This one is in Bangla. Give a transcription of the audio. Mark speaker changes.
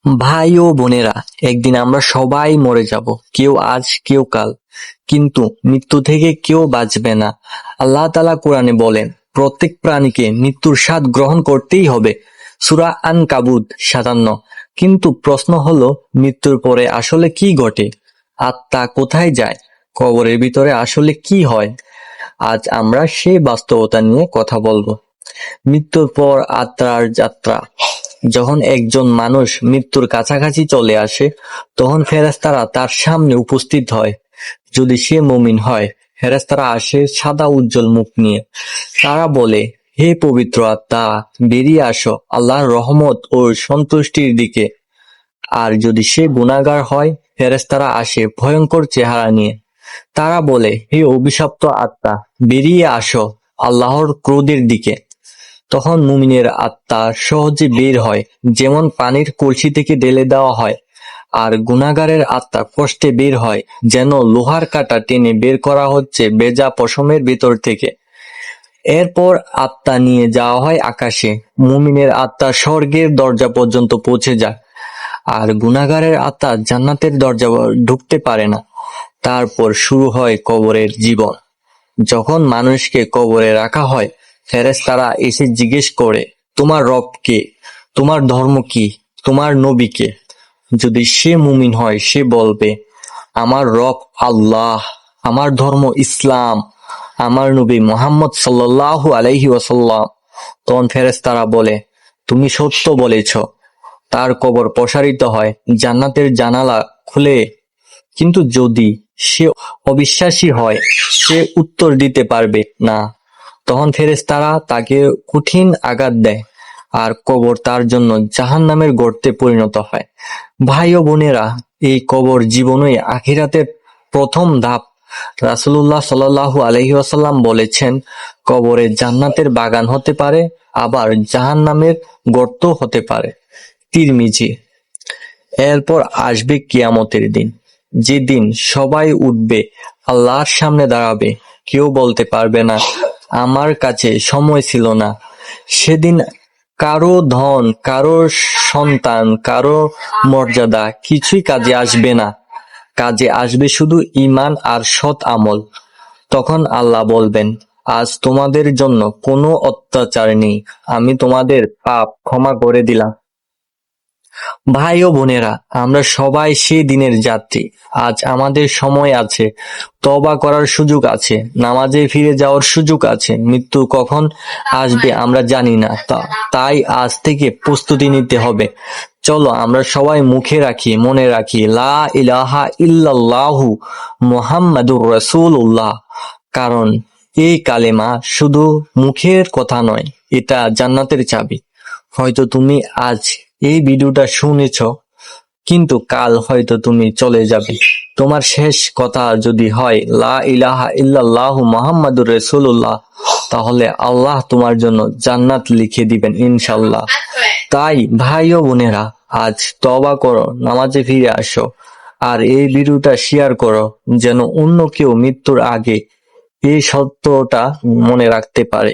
Speaker 1: ভাই ও বোনেরা, একদিন আমরা সবাই মরে যাব, কেউ আজ কেউ কাল, কিন্তু মৃত্যু থেকে কেউ বাঁচবে না। আল্লাহ তাআলা কোরআনে বলেন, প্রত্যেক প্রাণীকে মৃত্যুর স্বাদ গ্রহণ করতেই হবে। সূরা আনকাবুত 57। কিন্তু প্রশ্ন হলো, মৃত্যুর পরে আসলে কি ঘটে? আত্মা কোথায় যায়? কবরের ভিতরে আসলে কি হয়? আজ আমরা সেই বাস্তবতা নিয়ে কথা বলবো। মৃত্যুর পর আত্মার যাত্রা। যখন একজন মানুষ মৃত্যুর কাছাকাছি চলে আসে, তখন ফেরেশতারা তার সামনে উপস্থিত হয়। যদি সে মুমিন হয়, ফেরেশতারা আসে সাদা উজ্জ্বল মুখ নিয়ে। তারা বলে, হে পবিত্র আত্মা, বেরিয়ে আসো আল্লাহর রহমত ও সন্তুষ্টির দিকে। আর যদি সে গুনাহগার হয়, ফেরেশতারা আসে ভয়ঙ্কর চেহারা নিয়ে। তারা বলে, হে অভিশপ্ত আত্মা, বেরিয়ে আসো আল্লাহর ক্রোধের দিকে। তখন মুমিনের আত্মা সহজে বের হয়, যেমন পানির কলসি থেকে ঢেলে দেওয়া হয়। আর গুনাহগারের আত্মা কষ্টে বের হয়, যেন লোহার কাঁটা টেনে বের করা হচ্ছে ভেজা পশমের ভেতর থেকে। এরপর আত্মা নিয়ে যাওয়া হয় আকাশে। মুমিনের আত্মা স্বর্গের দরজা পর্যন্ত পৌঁছে যায়, আর গুনাহগারের আত্মা জান্নাতের দরজা ঢুকতে পারে না। তারপর শুরু হয় কবরের জীবন। যখন মানুষকে কবরে রাখা হয়, ফেরেশতারা এসে জিজ্ঞেস করে, তোমার রব কে? তোমার ধর্ম কি? তোমার নবী কে? যদি সে মুমিন হয়, সে বলবে, আমার রব আল্লাহ, আমার ধর্ম ইসলাম, আমার নবী মুহাম্মদ সাল্লাল্লাহু আলাইহি ওয়াসাল্লাম। তখন ফেরেশতারা বলে, তুমি সত্য বলেছ। তার কবর প্রসারিত হয়, জান্নাতের জানালা খুলে। কিন্তু যদি সে অবিশ্বাসী হয়, সে উত্তর দিতে পারবে না। তখন ফেরেশতারা তাকে কঠিন আঘাত দেয়, আর কবর তার জন্য জাহান্নামের গর্তে পরিণত হয়। ভাই ও বোনেরা, এই কবর জীবনই আখিরাতের প্রথম ধাপ। রাসূলুল্লাহ সাল্লাল্লাহু আলাইহি ওয়াসাল্লাম বলেছেন, কবরে জান্নাতের বাগান হতে পারে, আবার জাহান্নামের গর্ত হতে পারে। তিরমিজি। এরপর আসবে কিয়ামতের দিন, যেদিন সবাই উঠবে, আল্লাহর সামনে দাঁড়াবে। কেউ বলতে পারবে না, আমার কাছে সময় ছিল না। সেদিন কারো ধন, কারো সন্তান, কারো মর্যাদা কিছুই কাজে আসবে না। কাজে আসবে শুধু ঈমান আর সৎ আমল। তখন আল্লাহ বলবেন, আজ তোমাদের জন্য কোনো অত্যাচার নেই, আমি তোমাদের পাপ ক্ষমা করে দিলাম। ভাই ও বোনেরা, আমরা সবাই সেই দিনের যাত্রী। আজ আমাদের সময় আছে, তওবা করার সুযোগ আছে, নামাজে ফিরে যাওয়ার সুযোগ আছে। মৃত্যু কখন আসবে আমরা জানি না, তাই আজ থেকে প্রস্তুতি নিতে হবে। চলো আমরা সবাই মুখে রাখি, মনে রাখি, লা ইলাহা ইল্লাল্লাহু মুহাম্মাদুর রাসূলুল্লাহ। কারণ এই কালেমা শুধু মুখের কথা নয়, এটা জান্নাতের চাবি। হয়তো তুমি আজ এই ভিডিওটা শুনেছ, কিন্তু কাল হয়তো তুমি চলে যাবে। তোমার শেষ কথা যদি হয় লা ইলাহা ইল্লাল্লাহু মুহাম্মাদুর রাসূলুল্লাহ, তাহলে আল্লাহ তোমার জন্য জান্নাত লিখে দিবেন ইনশাআল্লাহ। তাই ভাই ও বোনেরা, আজ তওবা করো, নামাজে ফিরে আসো, আর এই ভিডিওটা শেয়ার করো, যেন অন্য কেউ মৃত্যুর আগে এই সত্যটা মনে রাখতে পারে।